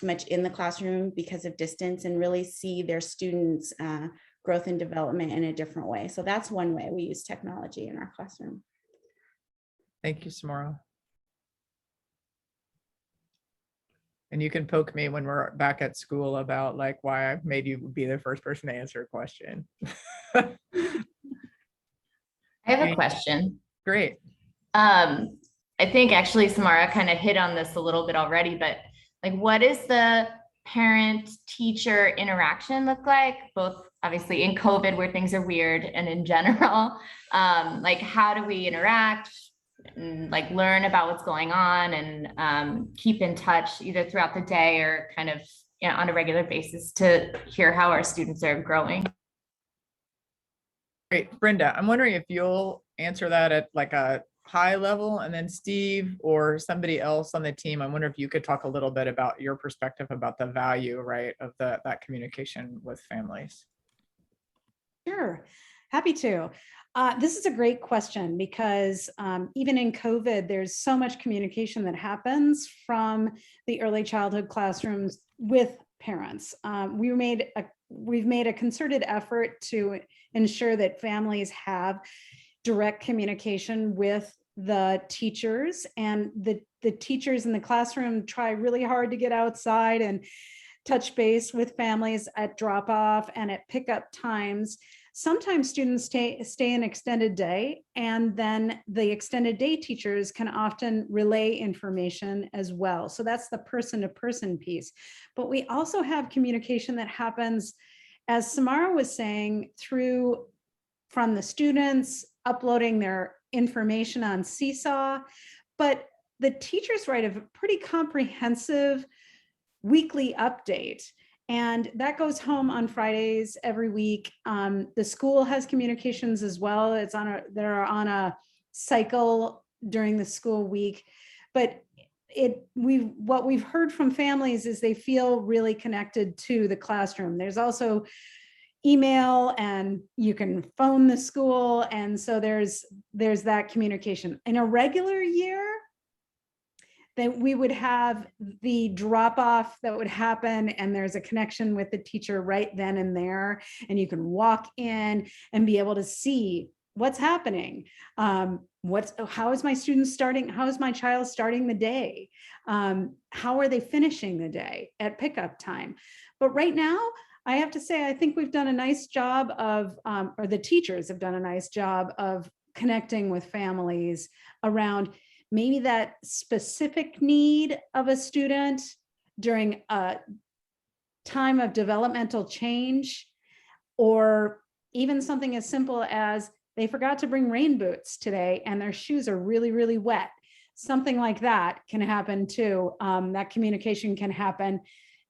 much in the classroom because of distance, and really see their students' growth and development in a different way. So that's one way we use technology in our classroom. Thank you, Samara. And you can poke me when we're back at school about why I've made you be the first person to answer a question. I have a question. Great. I think actually Samara kind of hit on this a little bit already, but what is the parent teacher interaction look like, both obviously in COVID where things are weird and in general? Like, how do we interact and like learn about what's going on and keep in touch either throughout the day or kind of, you know, on a regular basis to hear how our students are growing? Great. Brenda, I'm wondering if you'll answer that at like a high level, and then Steve or somebody else on the team, I wonder if you could talk a little bit about your perspective about the value, right, of that communication with families. Sure, happy to. This is a great question because even in COVID, there's so much communication that happens from the early childhood classrooms with parents. We've made a concerted effort to ensure that families have direct communication with the teachers, and the teachers in the classroom try really hard to get outside and touch base with families at drop off and at pickup times. Sometimes students stay an extended day, and then the extended day teachers can often relay information as well. So that's the person-to-person piece. But we also have communication that happens, as Samara was saying, from the students uploading their information on Seesaw. But the teachers write a pretty comprehensive weekly update, and that goes home on Fridays every week. The school has communications as well. They're on a cycle during the school week, but what we've heard from families is they feel really connected to the classroom. There's also email, and you can phone the school, and so there's that communication. In a regular year, then we would have the drop off that would happen, and there's a connection with the teacher right then and there, and you can walk in and be able to see what's happening. How is my student starting? How is my child starting the day? How are they finishing the day at pickup time? But right now, I have to say, I think we've done a nice job of, or the teachers have done a nice job of connecting with families around maybe that specific need of a student during a time of developmental change, or even something as simple as they forgot to bring rain boots today and their shoes are really, really wet. Something like that can happen too. That communication can happen.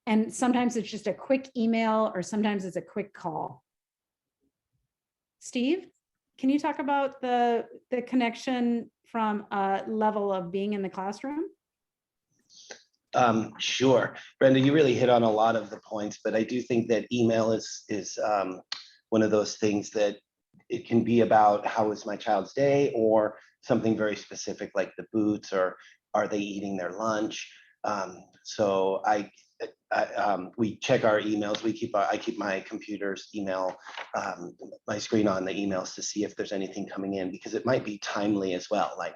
And sometimes it's just a quick email, or sometimes it's a quick call. Steve, can you talk about the connection from a level of being in the classroom? Sure. Brenda, you really hit on a lot of the points, but I do think that email is one of those things that it can be about how was my child's day, or something very specific like the boots, or are they eating their lunch? So we check our emails. I keep my computer's email, my screen on the emails to see if there's anything coming in, because it might be timely as well. Like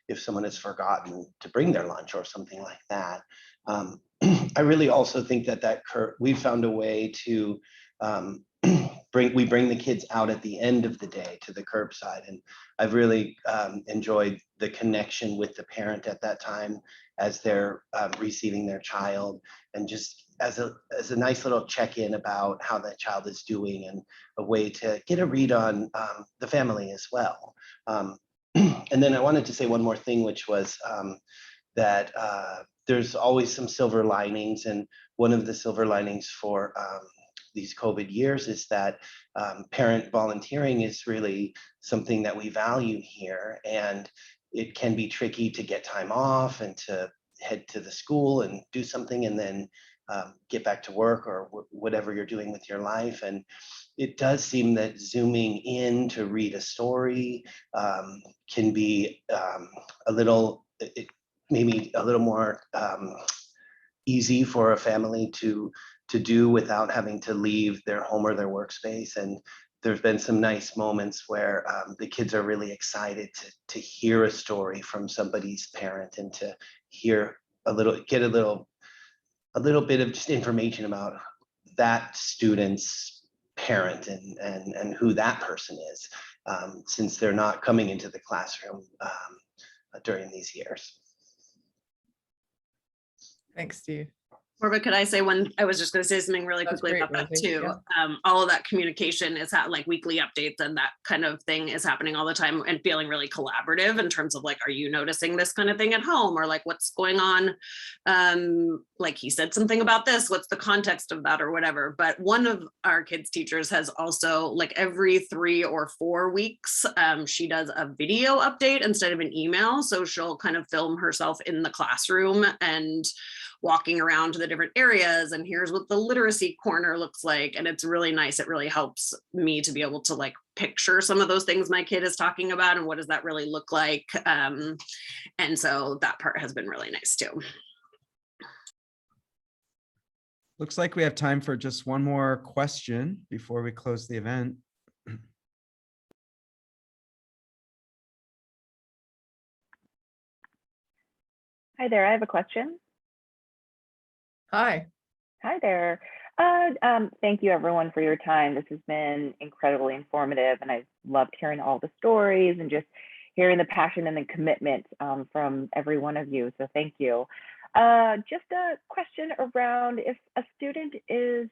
if someone has forgotten to bring their lunch or something like that. I really also think that we've found a way to bring the kids out at the end of the day to the curbside, and I've really enjoyed the connection with the parent at that time as they're receiving their child, and just as a nice little check-in about how that child is doing, and a way to get a read on the family as well. And then I wanted to say one more thing, which was that there's always some silver linings, and one of the silver linings for these COVID years is that parent volunteering is really something that we value here, and it can be tricky to get time off and to head to the school and do something and then get back to work or whatever you're doing with your life. And it does seem that zooming in to read a story can be maybe a little more easy for a family to do without having to leave their home or their workspace. And there's been some nice moments where the kids are really excited to hear a story from somebody's parent, and to get a little bit of just information about that student's parent and who that person is, since they're not coming into the classroom during these years. Thanks, Steve. Corbett, could I say one? I was just going to say something really That's quickly great, about that Rosie. too. Yeah. All of that communication is like weekly updates and that kind of thing is happening all the time and feeling really collaborative in terms of like, are you noticing this kind of thing at home or like what's going on? Like he said something about this, what's the context of that or whatever. But one of our kids' teachers has also like every 3 or 4 weeks, she does a video update instead of an email. So she'll kind of film herself in the classroom and walking around to the different areas and here's what the literacy corner looks like. And it's really nice. It really helps me to be able to like picture some of those things my kid is talking about and what does that really look like. And so that part has been really nice too. Looks like we have time for just one more question before we close the event. Hi there, I have a question. Hi. Hi there. Thank you everyone for your time. This has been incredibly informative and I've loved hearing all the stories and just hearing the passion and the commitment from every one of you. So thank you. Just a question around if a student is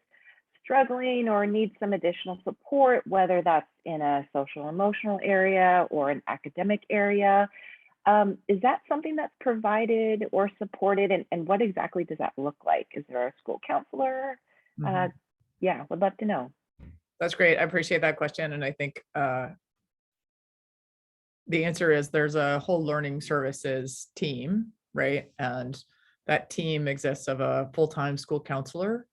struggling or needs some additional support, whether that's in a social emotional area or an academic area. Is that something that's provided or supported and what exactly does that look like? Is there a school counselor? Yeah, would love to know. That's great. I appreciate that question. And I think the answer is there's a whole learning services team, right? And that team exists of a full-time school counselor,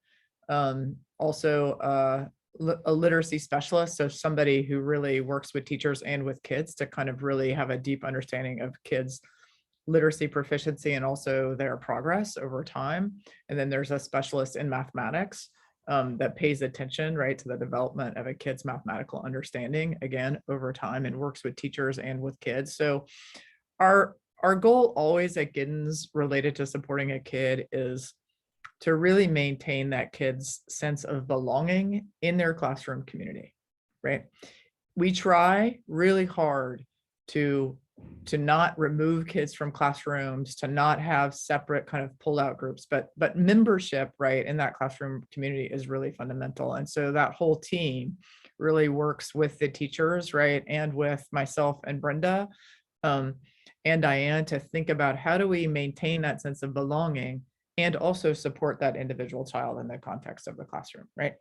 also a literacy specialist, so somebody who really works with teachers and with kids to kind of really have a deep understanding of kids' literacy proficiency and also their progress over time. And then there's a specialist in mathematics that pays attention, right, to the development of a kid's mathematical understanding, again, over time, and works with teachers and with kids. So our goal always at Giddens related to supporting a kid is to really maintain that kid's sense of belonging in their classroom community, right? We try really hard to not remove kids from classrooms, to not have separate kind of pull-out groups, but membership, right, in that classroom community is really fundamental. And so that whole team really works with the teachers, right, and with myself and Brenda and Diane to think about how do we maintain that sense of belonging and also support that individual child in the context of the classroom, right?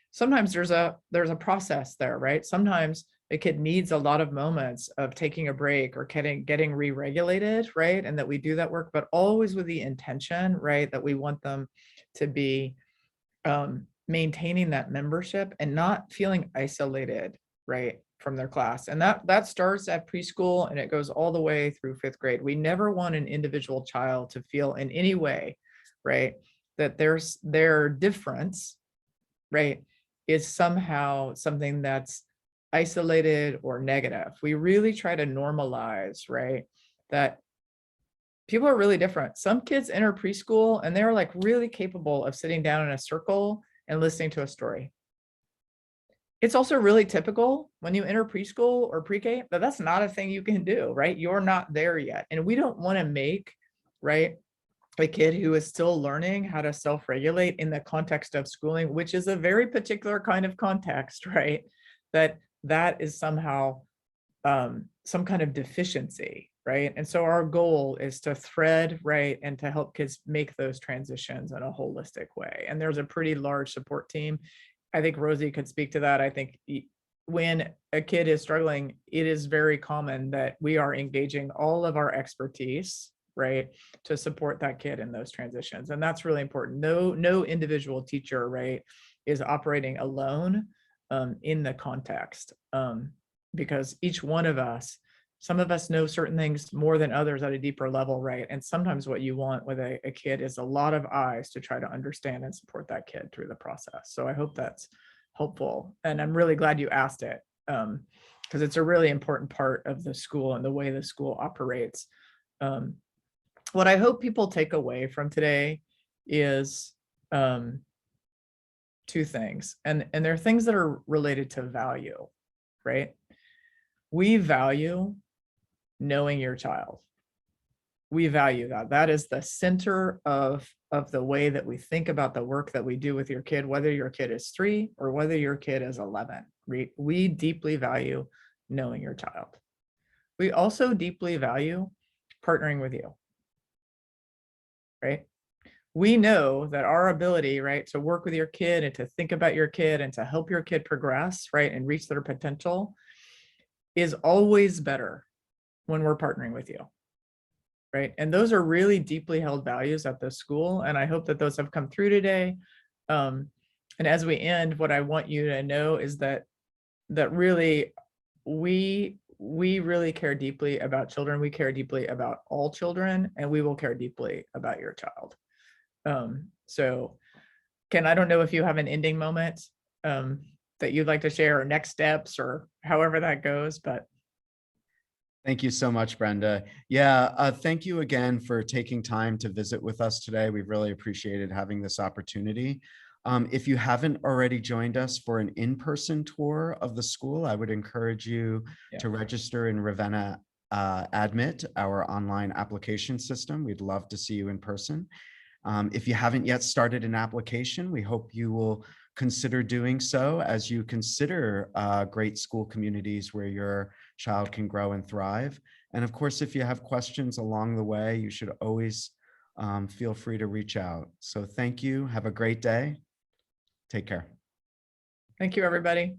Sometimes there's a process there, right? Sometimes a kid needs a lot of moments of taking a break or getting re-regulated, right? And that we do that work, but always with the intention, right, that we want them to be maintaining that membership and not feeling isolated, right, from their class. And that starts at preschool and it goes all the way through 5th grade. We never want an individual child to feel in any way, right, that their difference, right, is somehow something that's isolated or negative. We really try to normalize, right, that people are really different. Some kids enter preschool and they're like really capable of sitting down in a circle and listening to a story. It's also really typical when you enter preschool or pre-K that that's not a thing you can do, right? You're not there yet. And we don't want to make, right, a kid who is still learning how to self-regulate in the context of schooling, which is a very particular kind of context, right? That is somehow some kind of deficiency, right? And so our goal is to thread, right, and to help kids make those transitions in a holistic way. And there's a pretty large support team. I think Rosie could speak to that. I think when a kid is struggling, it is very common that we are engaging all of our expertise, right, to support that kid in those transitions. And that's really important. No individual teacher, right, is operating alone in the context because each one of us, some of us know certain things more than others at a deeper level, right? And sometimes what you want with a kid is a lot of eyes to try to understand and support that kid through the process. So I hope that's helpful. And I'm really glad you asked it because it's a really important part of the school and the way the school operates. What I hope people take away from today is 2 things. And they're things that are related to value, right? We value knowing your child. we value that. That is the center of the way that we think about the work that we do with your kid, whether your kid is 3 or whether your kid is 11. We deeply value knowing your child. We also deeply value partnering with you, right? We know that our ability, right, to work with your kid and to think about your kid and to help your kid progress, right, and reach their potential is always better when we're partnering with you. Right. And those are really deeply held values at the school. And I hope that those have come through today. And as we end, what I want you to know is that really we really care deeply about children. We care deeply about all children, and we will care deeply about your child. So Ken, I don't know if you have an ending moment that you'd like to share, or next steps, or however that goes, but. Thank you so much, Brenda. Yeah, thank you again for taking time to visit with us today. We've really appreciated having this opportunity. If you haven't already joined us for an in-person tour of the school, I would encourage you to register in Ravenna Admit, our online application system. We'd love to see you in person. If you haven't yet started an application, we hope you will consider doing so as you consider great school communities where your child can grow and thrive. And of course, if you have questions along the way, you should always feel free to reach out. So thank you. Have a great day. Take care. Thank you, everybody.